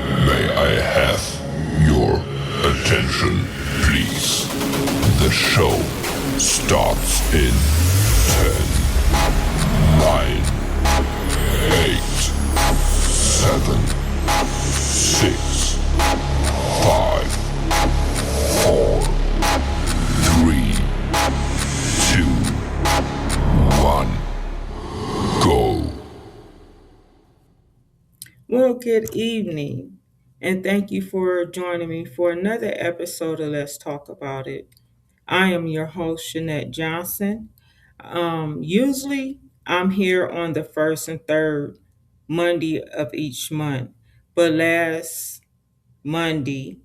May I have your attention, please? The show starts in 10, 9, 8, 7, 6, 5, 4, 3, 2, 1, go. Well, good evening, and thank you for joining me for another episode of Let's Talk About It. I am your host, Shanette Johnson. Usually, I'm here on the first and third Monday of each month, but last Monday,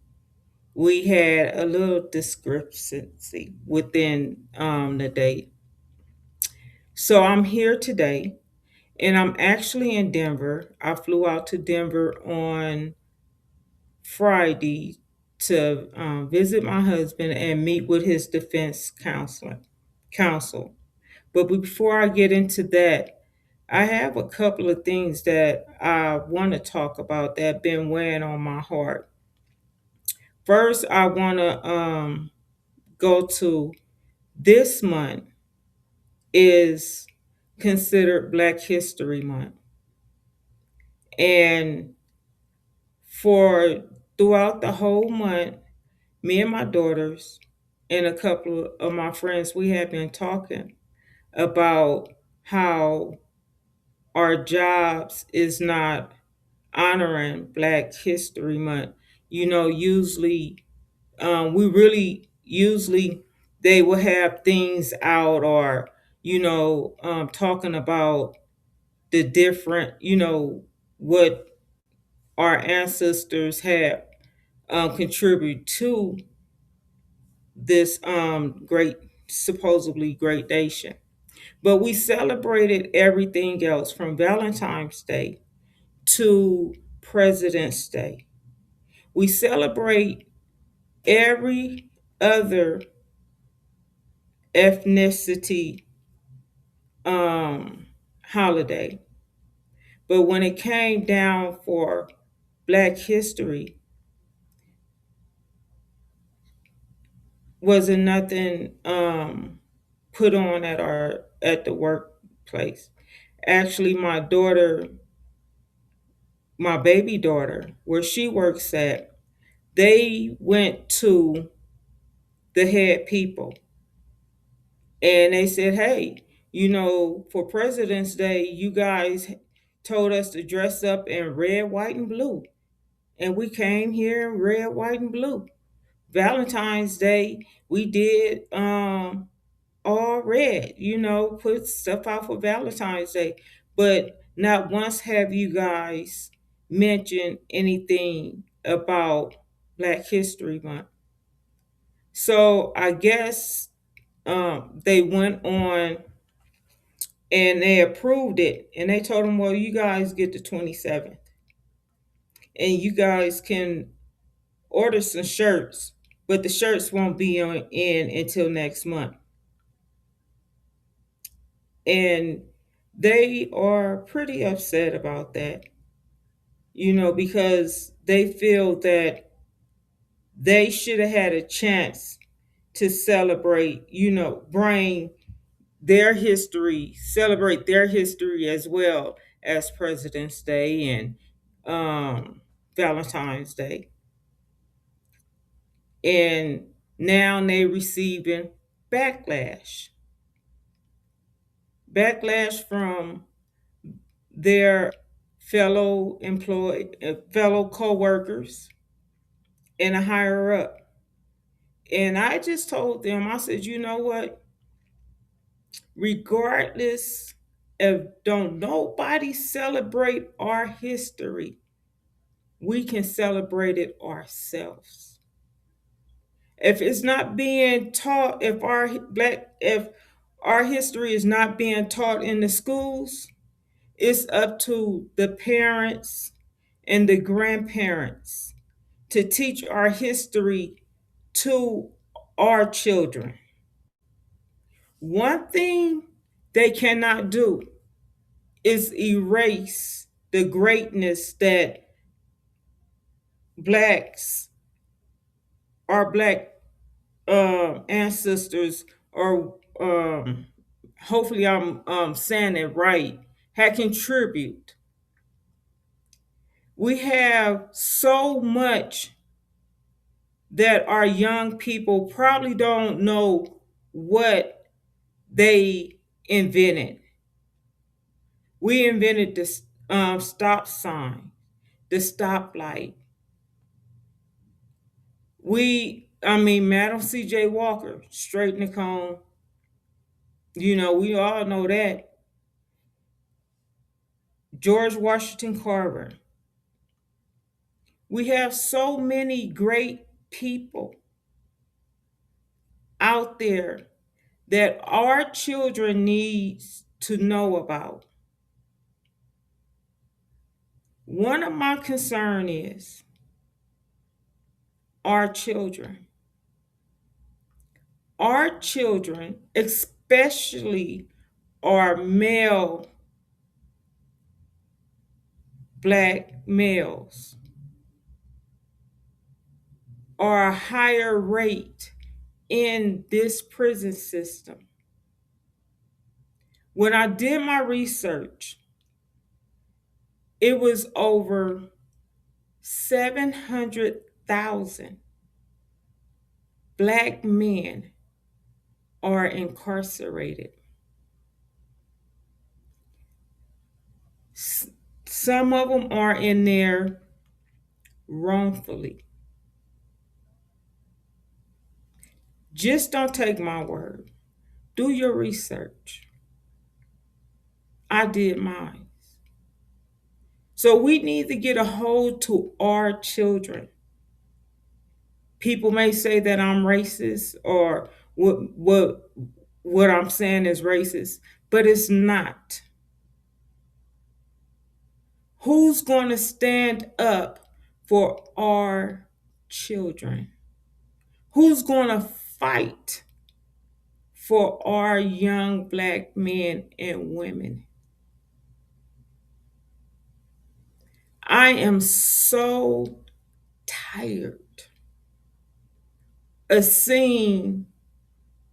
we had a little discrepancy within the date. So I'm here today, and I'm actually in Denver. I flew out to Denver on Friday to visit my husband and meet with his defense counsel. But before I get into that, I have a couple of things that I want to talk about that have been weighing on my heart. First, I want to go to this month is considered Black History Month, and for throughout the whole month, me and my daughters and a couple of my friends, we have been talking about how our jobs is not honoring Black History Month. Usually, we really usually they will have things out or talking about the different what our ancestors have contributed to this great supposedly great nation. But we celebrated everything else from Valentine's Day to President's Day. We celebrate every other ethnicity um, holiday. But when it came down for Black history, wasn't nothing put on at the workplace. Actually, my baby daughter, where she works at, they went to the head people and they said, hey, for President's Day, you guys told us to dress up in red, white, and blue. And we came here in red, white, and blue. Valentine's Day, we did all red, put stuff out for Valentine's Day. But not once have you guys mentioned anything about Black History Month. So I guess they went on and they approved it, and they told them, well, you guys get the 27th, and you guys can order some shirts, but the shirts won't be in until next month. And they are pretty upset about that, because they feel that they should have had a chance to celebrate, bring their history, celebrate their history as well as President's Day and Valentine's Day. And now they receiving backlash. Backlash from their fellow co-workers and a higher up. And I just told them, I said, you know what? Regardless if don't nobody celebrate our history, we can celebrate it ourselves. If it's not being taught, if our history is not being taught in the schools, it's up to the parents and the grandparents to teach our history to our children. One thing they cannot do is erase the greatness that blacks, our black ancestors, or hopefully I'm saying it right, had contributed. We have so much that our young people probably don't know what they invented. We invented the stop sign, the stoplight. Madam C.J. Walker, straighten the cone. We all know that. George Washington Carver. We have so many great people out there that our children needs to know about. One of my concern is our children. Our children, especially our male black males, are a higher rate in this prison system. When I did my research, it was over 700,000 black men are incarcerated. Some of them are in there wrongfully. Just don't take my word. Do your research. I did mine. So we need to get a hold to our children. People may say that I'm racist or what I'm saying is racist, but it's not. Who's going to stand up for our children? Who's going to fight for our young black men and women? I am so tired of seeing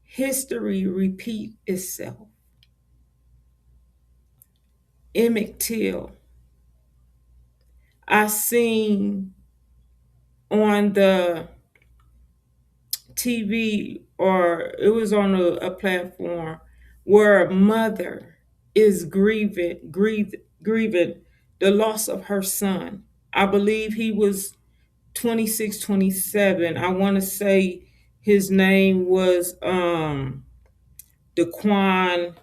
history repeat itself. Emmett Till, I seen on the TV, or it was on a platform where a mother is grieving the loss of her son. I believe he was 26, 27. I want to say his name was Daquan.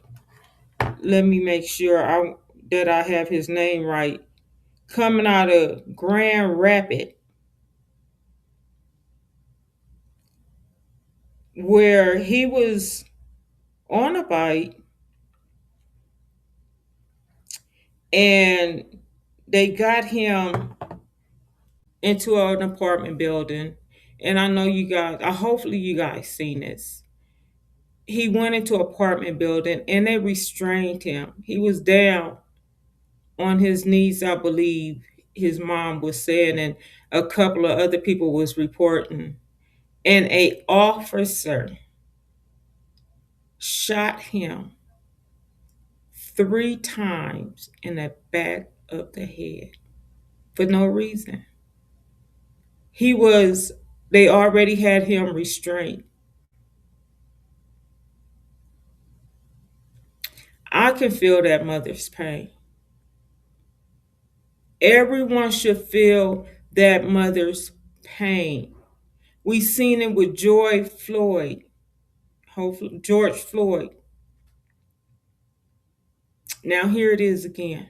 Let me make sure that I have his name right. Coming out of Grand Rapid, where he was on a bike and they got him into an apartment building. And I know you guys, hopefully you guys seen this. He went into an apartment building and they restrained him. He was down on his knees, I believe his mom was saying, and a couple of other people was reporting. And a officer shot him 3 times in the back of the head for no reason. They already had him restrained. I can feel that mother's pain. Everyone should feel that mother's pain. We seen it with George Floyd. Now here it is again.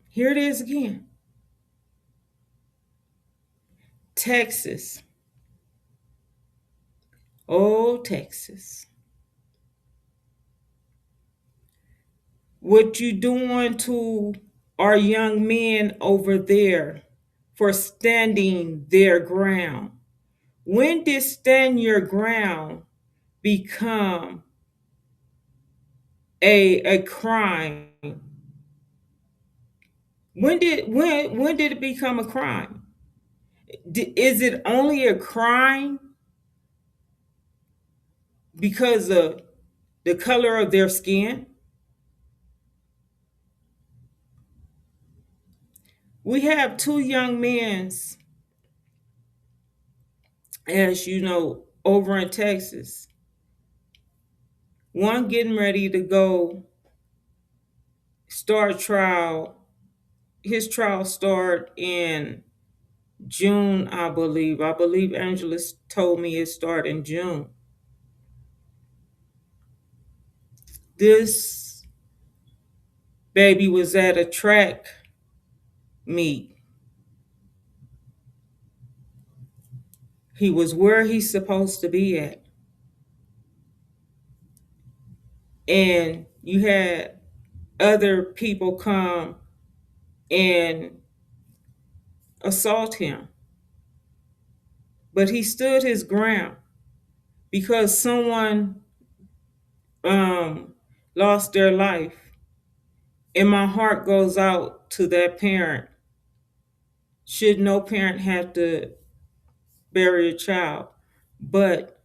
Here it is again. Texas. Oh, Texas. What you doing to our young men over there for standing their ground? When did stand your ground become a crime When did it become a crime? Is it only a crime because of the color of their skin? We have two young men, as you know, over in Texas. One getting ready to go start trial. His trial start in June, I believe. I believe Angela told me it start in June. This baby was at a track meet. He was where he's supposed to be at. And you had other people come and assault him. But he stood his ground because someone um, lost their life. And my heart goes out to that parent. Should no parent have to bury a child? But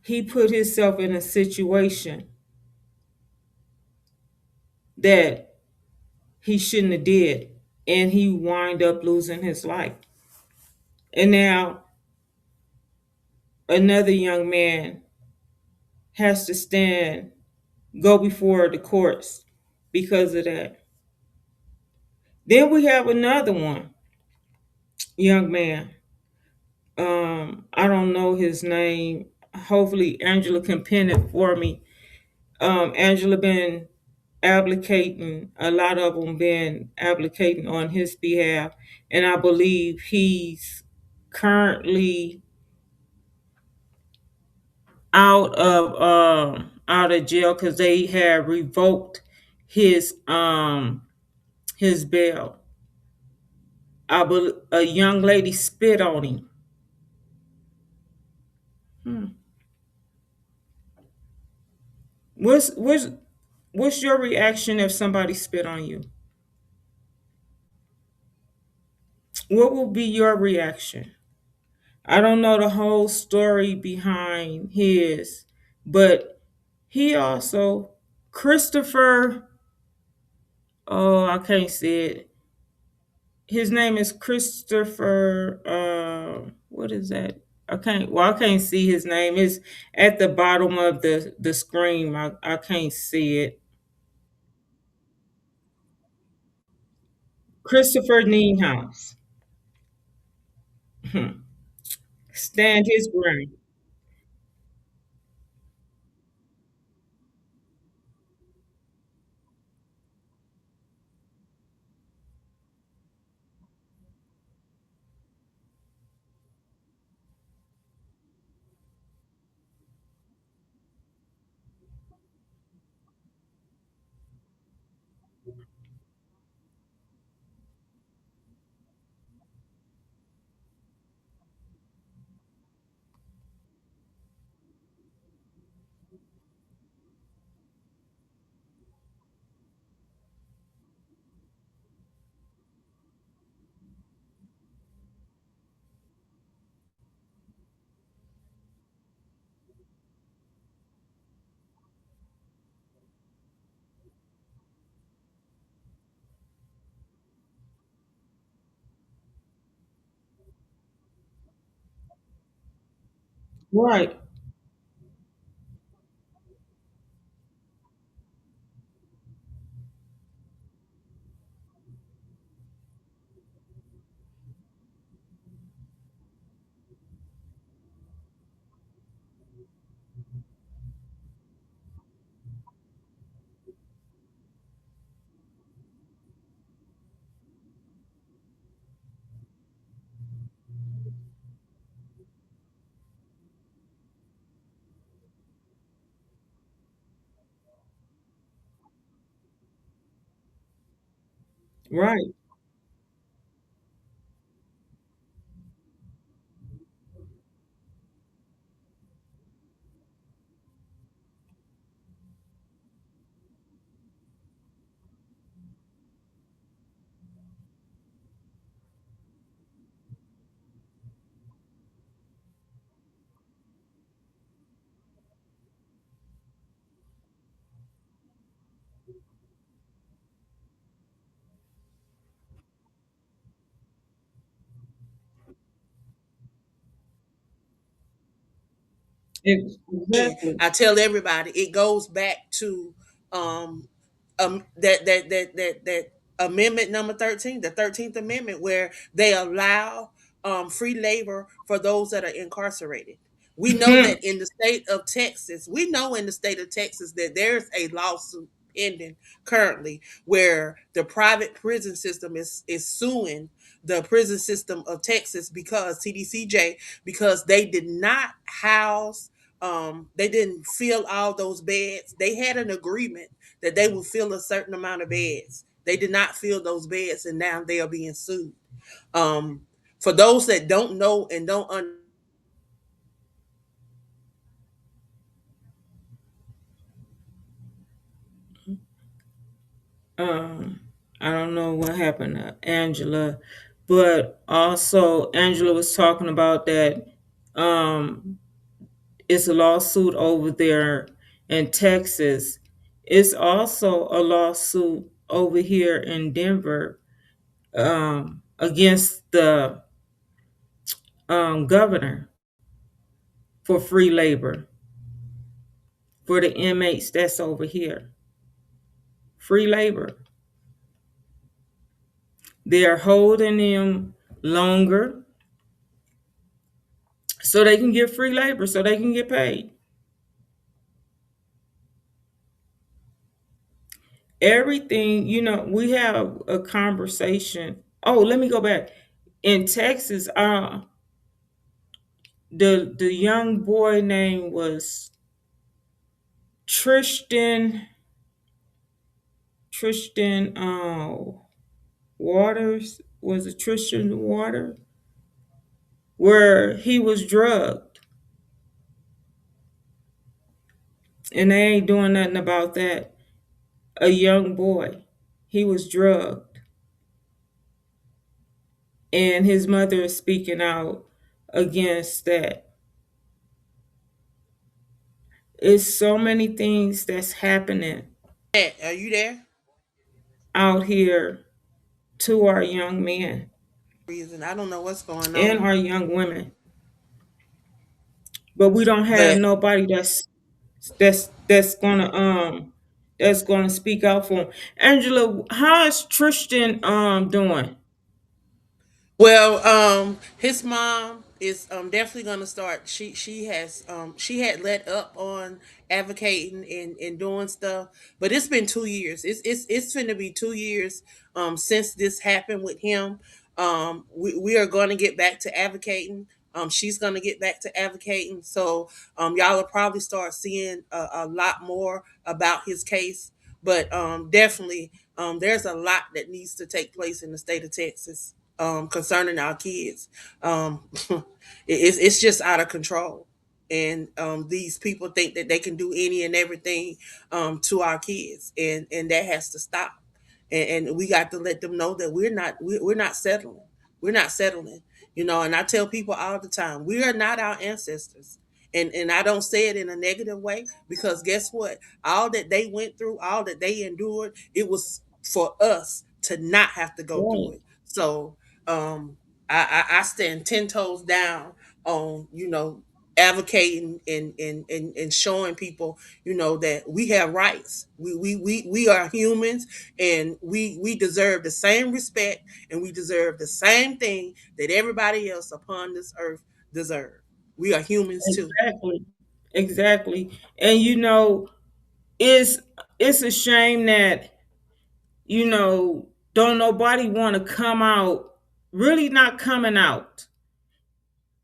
he put himself in a situation that he shouldn't have did. And he wind up losing his life. And now another young man has to go before the courts because of that. Then we have another young man. I don't know his name. Hopefully Angela can pin it for me. Angela been advocating, a lot of them been advocating on his behalf, and I believe he's currently out of jail because they have revoked his bail. A young lady spit on him. Hmm. What's what's what's your reaction if somebody spit on you? What will be your reaction? I don't know the whole story behind his, but he also Christopher. Oh, I can't see it. His name is Christopher. What is that? I can't. Well, I can't see his name. It's at the bottom of the screen. I can't see it. Christopher Nienhaus. Stand his ground. Right, right, And Exactly. I tell everybody it goes back to um that amendment number 13, the 13th amendment, where they allow free labor for those that are incarcerated. We know that in the state of Texas, we know in the state of Texas that there's a lawsuit pending currently where the private prison system is suing the prison system of Texas because TDCJ, because they did not house, they didn't fill all those beds. They had an agreement that they would fill a certain amount of beds. They did not fill those beds, and now they are being sued. Um, for those that don't know and don't um, I don't know what happened to Angela, but also Angela was talking about that um, it's a lawsuit over there in Texas. It's also a lawsuit over here in Denver against the governor for free labor for the inmates that's over here. Free labor. They're holding them longer so they can get free labor, so they can get paid. Everything, we have a conversation. Oh, let me go back. In Texas, the young boy name was Tristan Tristan Waters. Was it Tristan Water? Where he was drugged, and they ain't doing nothing about that. A young boy, he was drugged, and his mother is speaking out against that. It's so many things that's happening are you there? out here to our young men Reason I don't know what's going and on, our young women, but we don't have but nobody that's gonna speak out for him. Angela, how is Tristan doing? well, his mom is definitely gonna start. She had let up on advocating and doing stuff, but it's been 2 years. It's finna be 2 years since this happened with him. We are gonna get back to advocating. She's gonna get back to advocating. So y'all will probably start seeing a lot more about his case. But definitely, there's a lot that needs to take place in the state of Texas concerning our kids. It's just out of control. And these people think that they can do any and everything to our kids, and that has to stop. And we got to let them know that we're not settling. We're not settling. And I tell people all the time, we are not our ancestors. And I don't say it in a negative way, because guess what? All that they went through, all that they endured, it was for us to not have to go through Right. it. So um, I stand 10 toes down on advocating and showing people that we have rights. We are humans, and we deserve the same respect, and we deserve the same thing that everybody else upon this earth deserve. We are humans too. Exactly. Exactly. And it's it's a shame that, don't nobody want to come out, really not coming out.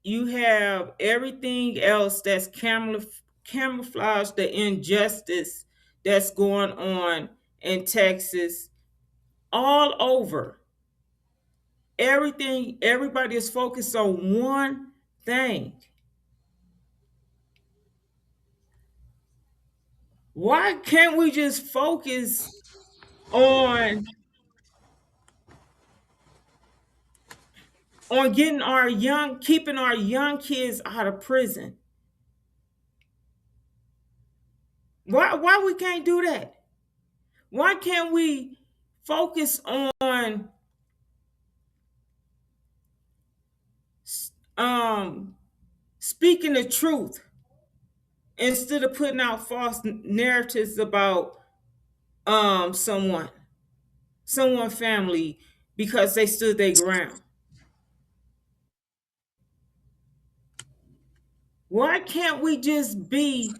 You have everything else that's camouflage the injustice that's going on in Texas all over. Everybody is focused on one thing. Why can't we just focus on getting keeping our young kids out of prison? Why we can't do that? Why can't we focus on um speaking the truth? instead of putting out false narratives about someone, someone family, because they stood their ground. Why can't we just be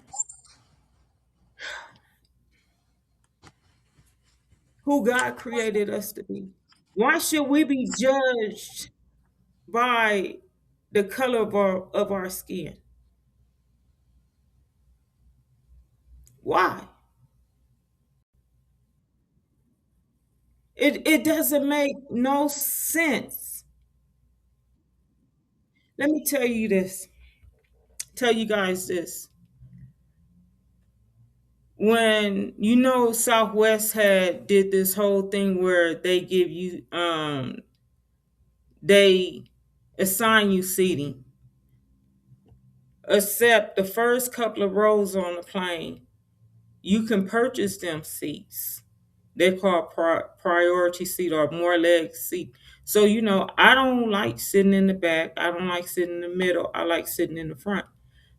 who God created us to be? Why should we be judged by the color of our skin? Why? It doesn't make no sense. Let me tell you this. Tell you guys this. When Southwest had did this whole thing where they give you they assign you seating, except the first couple of rows on the plane, you can purchase them seats. They're called priority seat or more leg seat. So I don't like sitting in the back. I don't like sitting in the middle. I like sitting in the front.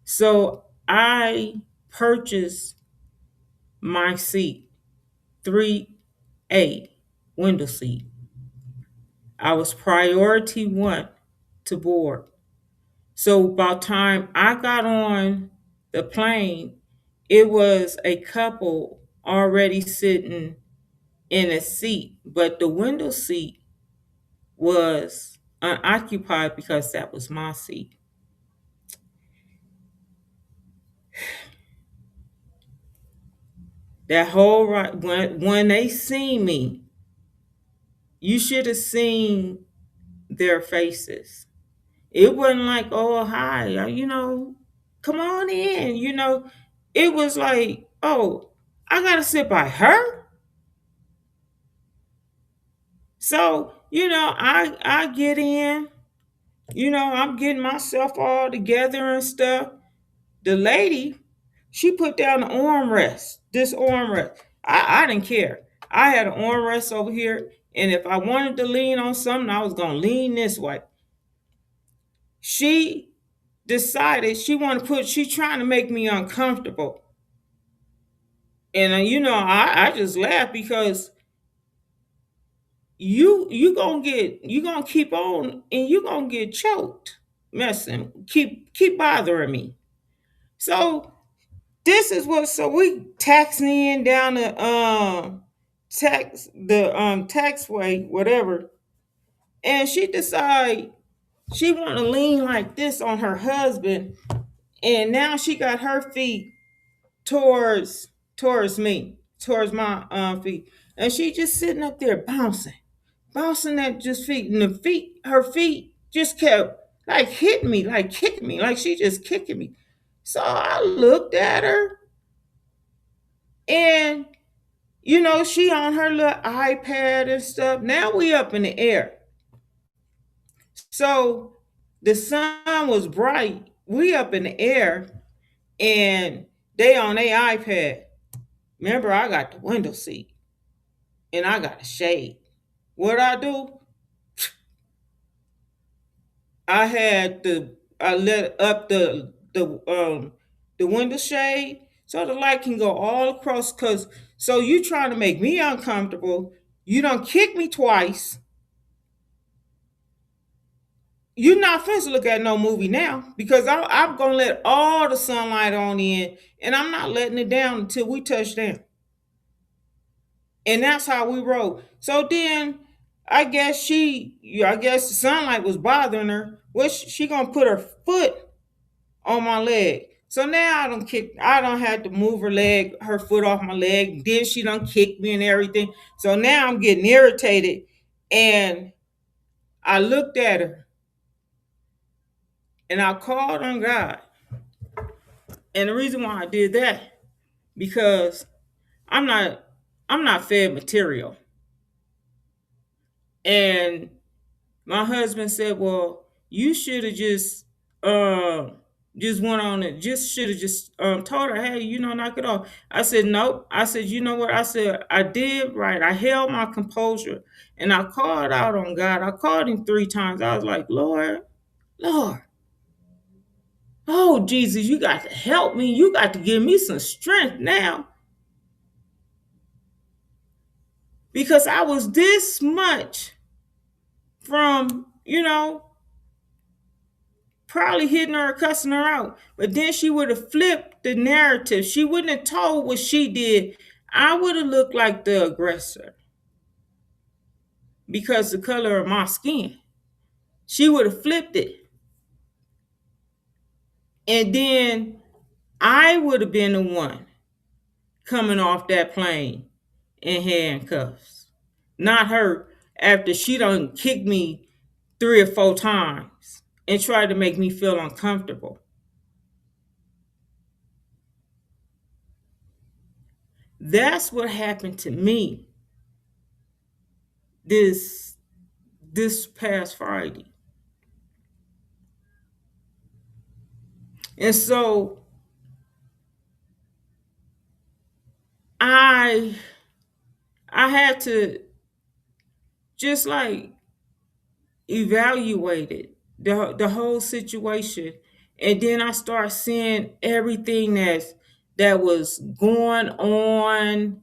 So I purchased my seat, 3A, window seat. I was priority one to board. So about time I got on the plane, it was a couple already sitting in a seat, but the window seat was unoccupied because that was my seat. That whole right when they seen me, you should have seen their faces. It wasn't like, oh hi, come on in. It was like, oh, I gotta sit by her. So I get in. I'm getting myself all together and stuff. The lady, she put down the armrest. This armrest, I didn't care. I had an armrest over here, and if I wanted to lean on something, I was gonna lean this way. She decided she wanted to put. She trying to make me uncomfortable, and I just laughed because you gonna keep on and you gonna get choked, messing, keep bothering me. So this is what. So we taxing in down the taxway, whatever, and she decide she want to lean like this on her husband, and now she got her feet towards me, towards my feet, and she just sitting up there bouncing that just feet, and her feet just kept like hitting me, like kicking me, like she just kicking me. So I looked at her, and she on her little iPad and stuff. Now we up in the air. So the sun was bright. We up in the air, and they on their iPad. Remember, I got the window seat and I got a shade. What I do? I let up the window shade so the light can go all across. Cause so you trying to make me uncomfortable. You don't kick me twice. You're not supposed to look at no movie now because I'm gonna let all the sunlight on in, and I'm not letting it down until we touch down. And that's how we roll. So then, I guess the sunlight was bothering her. Well, she gonna put her foot on my leg. So now I don't have to move her foot off my leg. Then she done kick me and everything. So now I'm getting irritated, and I looked at her and I called on God. And the reason why I did that, because I'm not I'm not fed material. And my husband said, "Well, you should have just went on it. Just should have just told her, hey, knock it off." I said, "Nope." I said, "You know what?" I said, "I did right. I held my composure, and I called out on God. I called him 3 times. I was like, Lord, Lord, Oh, Jesus, you got to help me. You got to give me some strength now. Because I was this much from, probably hitting her or cussing her out. But then she would have flipped the narrative. She wouldn't have told what she did. I would have looked like the aggressor because the color of my skin. She would have flipped it. And then I would have been the one coming off that plane in handcuffs. Not her after she done kicked me 3 or 4 times and tried to make me feel uncomfortable. That's what happened to me this this past Friday. And so I I had to just like evaluate it, the whole situation. And then I start seeing everything that was going on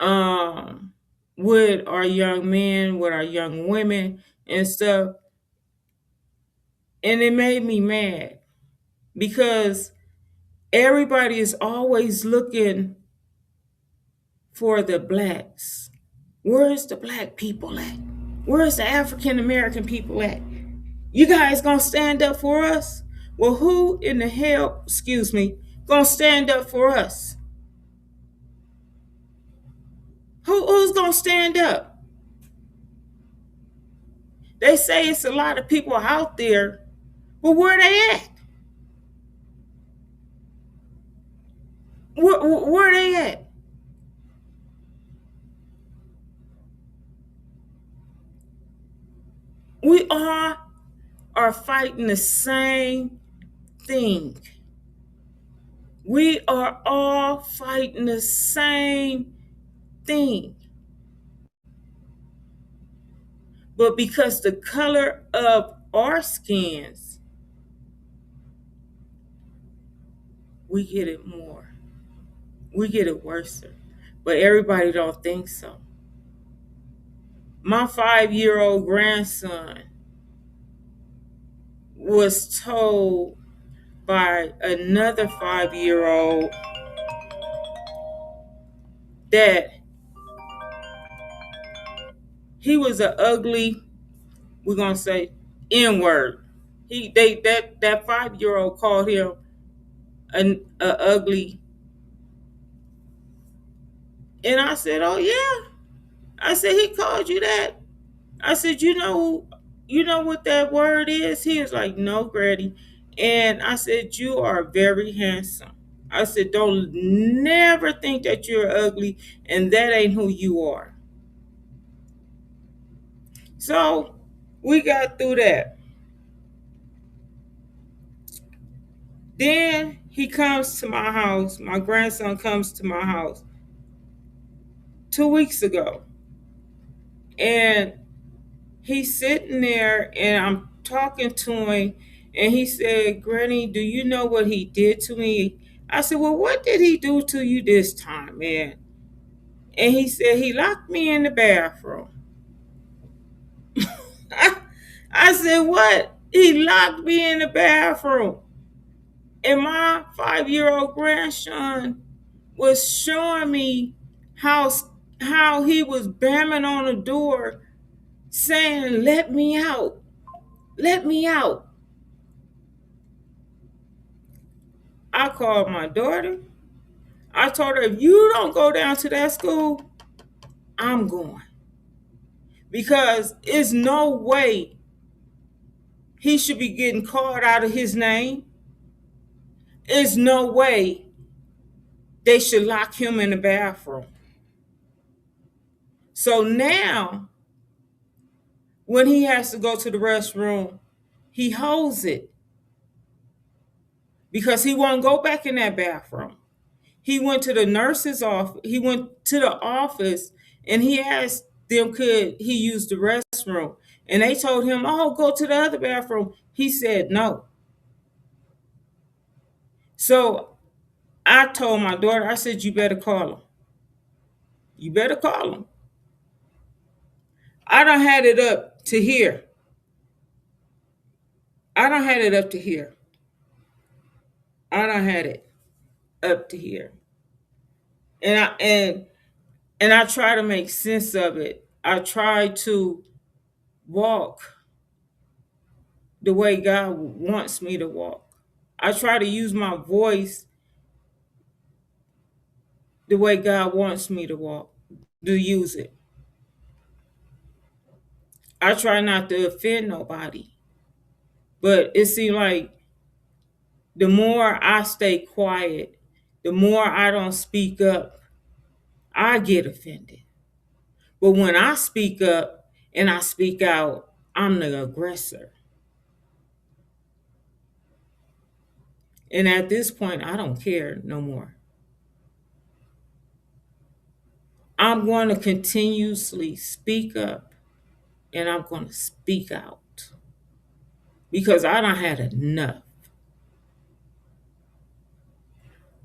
um with our young men, with our young women and stuff. And it made me mad because everybody is always looking for the blacks. Where's the black people at? Where's the African American people at? You guys gonna stand up for us? Well, who in the hell, excuse me, gonna stand up for us? Who's gonna stand up? They say it's a lot of people out there, but where they at? Where they at? We all are fighting the same thing. We are all fighting the same thing. But because the color of our skins, we get it more. We get it worse. But everybody don't think so. My 5-year-old grandson was told by another 5-year-old that he was an ugly, we're gonna say N-word. That 5-year-old called him a ugly. And I said, "Oh yeah." I said, "He called you that?" I said, "You know what that word is?" He was like, "No, Granny." And I said, "You are very handsome." I said, "Don't never think that you're ugly and that ain't who you are." So we got through that. Then he comes to my house. My grandson comes to my house 2 weeks ago. And he's sitting there and I'm talking to him and he said, "Granny, do you know what he did to me?" I said, "Well, what did he do to you this time, man?" And he said, "He locked me in the bathroom." I said, "What?" "He locked me in the bathroom." And my 5-year-old grandson was showing me how how he was bamming on the door saying, "Let me out. Let me out." I called my daughter. I told her, "If you don't go down to that school, I'm going." Because it's no way he should be getting called out of his name. There's no way they should lock him in the bathroom. So now, when he has to go to the restroom, he holds it because he won't go back in that bathroom. He went to the nurse's office. He went to the office and he asked them could he use the restroom. And they told him, "Oh, go to the other bathroom." He said no. So I told my daughter, I said, you better call him. You better call him. I don't had it up to here. I don't had it up to here. I don't had it up to here. And I try to make sense of it. I try to walk the way God wants me to walk. I try to use my voice the way God wants me to walk, to use it. I try not to offend nobody. But it seems like the more I stay quiet, the more I don't speak up, I get offended. But when I speak up and I speak out, I'm the aggressor. And at this point, I don't care no more. I'm going to continuously speak up and I'm going to speak out because I don't had enough.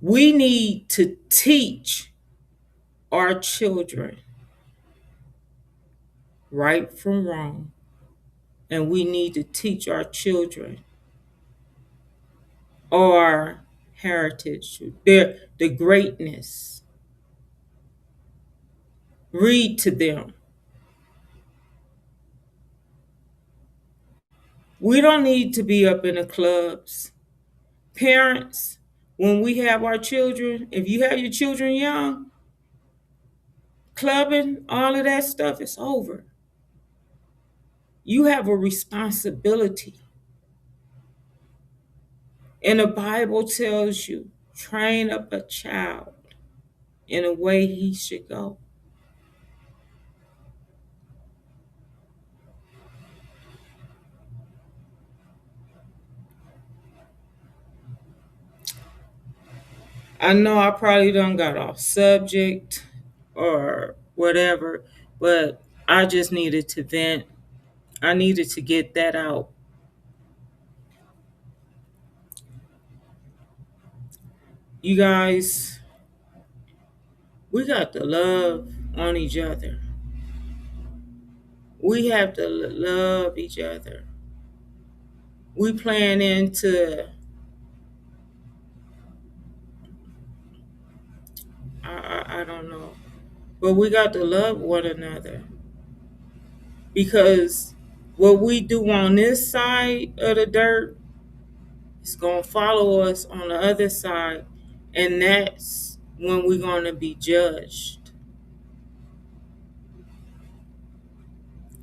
We need to teach our children right from wrong, and we need to teach our children our heritage, the greatness. Read to them. We don't need to be up in the clubs. Parents, when we have our children, if you have your children young, clubbing, all of that stuff is over. You have a responsibility. And the Bible tells you, train up a child in a way he should go. I know I probably done got off subject or whatever, but I just needed to vent. I needed to get that out. You guys, we got to love on each other. We have to love each other. We playing into, I don't know, but we got to love one another because what we do on this side of the dirt is going to follow us on the other side, and that's when we're going to be judged.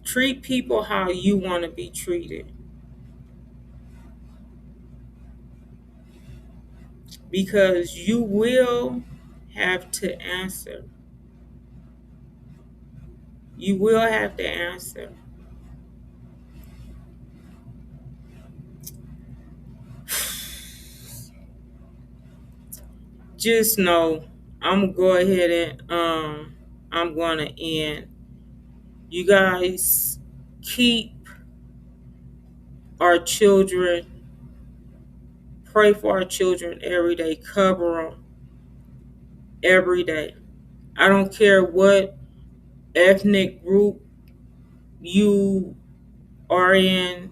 Treat people how you want to be treated because you will have to answer. You will have to answer. Just know I'm gonna go ahead and I'm gonna end. You guys keep our children, pray for our children every day, cover them every day. I don't care what ethnic group you are in,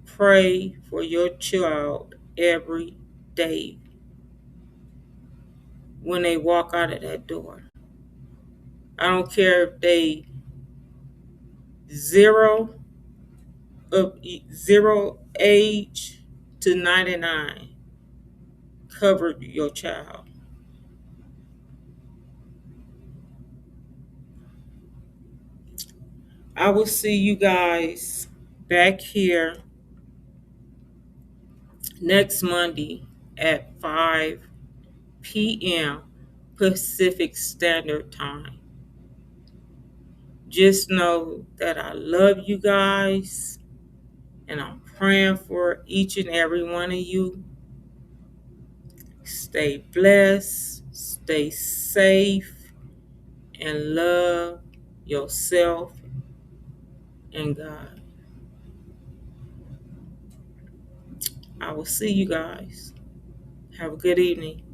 pray for your child every day when they walk out of that door. I don't care if they zero of zero age to 99. Cover your child. I will see you guys back here next Monday at 5 p.m. Pacific Standard Time. Just know that I love you guys and I'm praying for each and every one of you. Stay blessed, stay safe, and love yourself and God. I will see you guys. Have a good evening.